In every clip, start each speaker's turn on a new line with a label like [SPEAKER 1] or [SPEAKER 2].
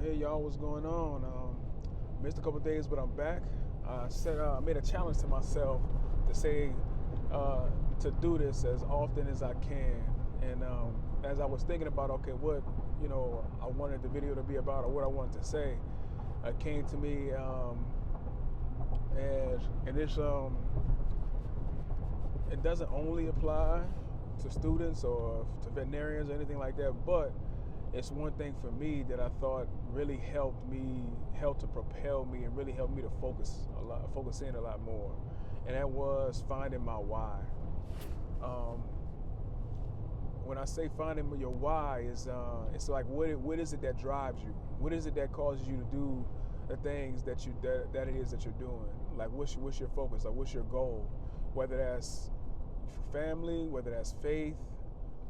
[SPEAKER 1] Hey y'all, what's going on? Missed a couple days, but I'm back. I made a challenge to myself to say to do this as often as I can. And as I was thinking about, okay, what I wanted the video to be about or what I wanted to say, it came to me and it doesn't only apply to students or to veterinarians or anything like that, but it's one thing for me that I thought really helped to propel me and really helped me to focus in a lot more. And that was finding my why. Um, when I say finding your why, it's like what is it that drives you? What is it that causes you to do the things that it is that you're doing? Like what's your focus? Like what's your goal? Whether that's family, whether that's faith,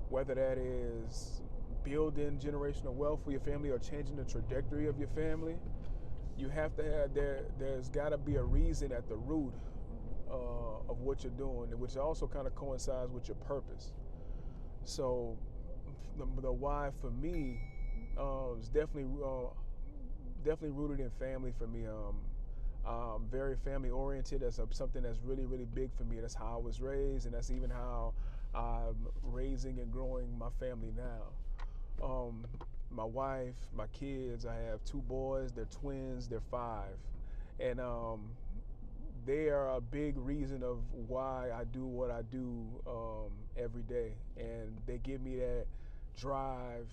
[SPEAKER 1] whether that is building generational wealth for your family or changing the trajectory of your family, you have to have there's got to be a reason at the root of what you're doing, which also kind of coincides with your purpose. So the why for me is definitely rooted in family for me. Very family oriented. That's something that's really, really big for me. That's how I was raised, and that's even how I'm raising and growing my family now. My wife, my kids, I have two boys, they're twins, they're 5. And they are a big reason of why I do what I do every day. And they give me that drive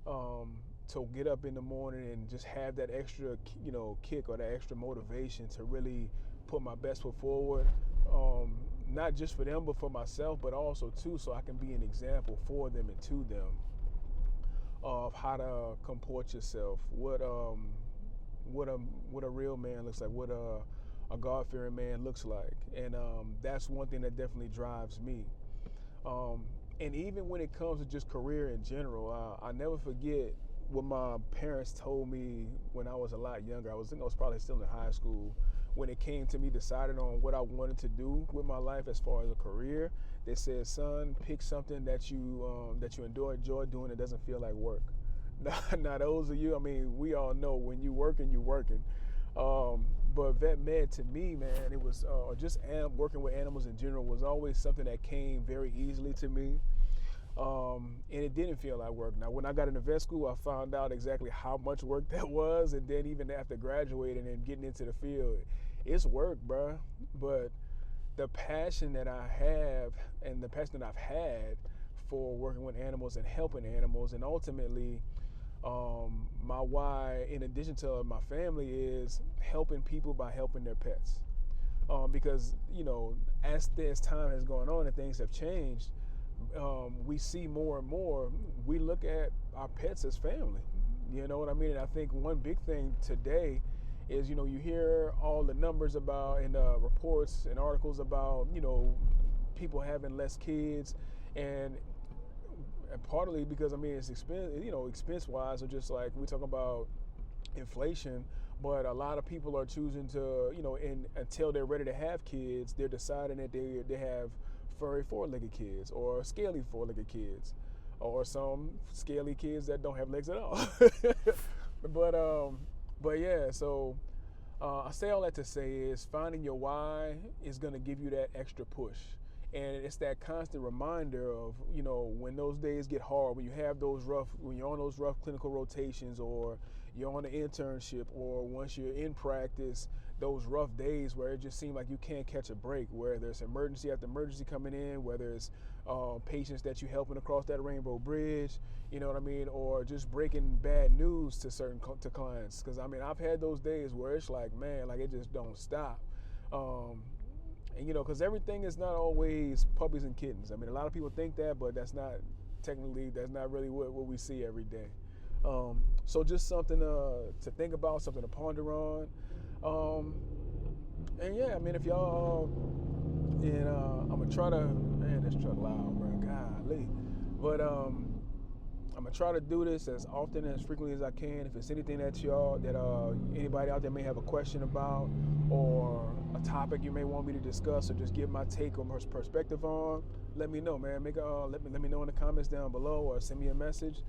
[SPEAKER 1] to get up in the morning and just have that extra, kick or that extra motivation to really put my best foot forward. Not just for them, but for myself, but also too, so I can be an example for them and to them of how to comport yourself, what a real man looks like, what a God-fearing man looks like, and that's one thing that definitely drives me. And even when it comes to just career in general, I never forget what my parents told me when I was a lot younger. I think I was probably still in high school when it came to me deciding on what I wanted to do with my life as far as a career. They said, "Son, pick something that you enjoy doing. That doesn't feel like work." Now those of you, I mean, we all know when you working, you working. But vet med to me, man, it was working with animals in general was always something that came very easily to me. And it didn't feel like work. Now, when I got into vet school, I found out exactly how much work that was, and then even after graduating and getting into the field, it's work, bruh. But the passion that I have and the passion that I've had for working with animals and helping animals, and ultimately, my why, in addition to my family, is helping people by helping their pets. Because as time has gone on and things have changed, we see more and more. We look at our pets as family. You know what I mean? And I think one big thing today is you hear all the numbers about and reports and articles about people having less kids, and partly because it's expense wise, or just like we talk about inflation. But a lot of people are choosing to until they're ready to have kids, they're deciding that they have furry 4-legged kids or scaly 4-legged kids, or some scaly kids that don't have legs at all. but yeah, so I say all that to say is finding your why is going to give you that extra push. And it's that constant reminder of, when those days get hard, when you're on those rough clinical rotations, or you're on an internship, or once you're in practice, those rough days where it just seems like you can't catch a break, where there's emergency after emergency coming in, whether it's patients that you're helping across that rainbow bridge, you know what I mean, or just breaking bad news to clients. Because I've had those days where it's like, man, like it just don't stop. And because everything is not always puppies and kittens. A lot of people think that, but that's not really what we see every day. So just something to think about, something to ponder on. And yeah, if y'all, and I'm gonna try to, man, this truck loud, bro, golly. But I'm gonna try to do this as often and as frequently as I can. If it's anything that anybody out there may have a question about, or a topic you may want me to discuss, or just give my take or perspective on, let me know, man. Let me know in the comments down below, or send me a message.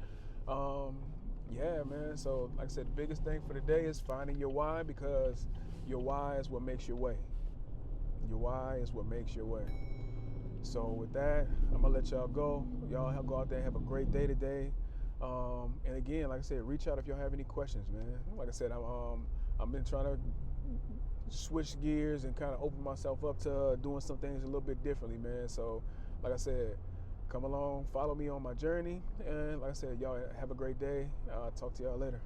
[SPEAKER 1] Yeah, man. So, like I said, the biggest thing for today is finding your why, because your why is what makes your way. Your why is what makes your way. So, with that, I'm gonna let y'all go. Y'all go out there and have a great day today. And again, like I said, reach out if y'all have any questions, man. Like I said, I've been trying to switch gears and kind of open myself up to doing some things a little bit differently, man. So, like I said, come along, follow me on my journey, and like I said, y'all have a great day. Talk to y'all later.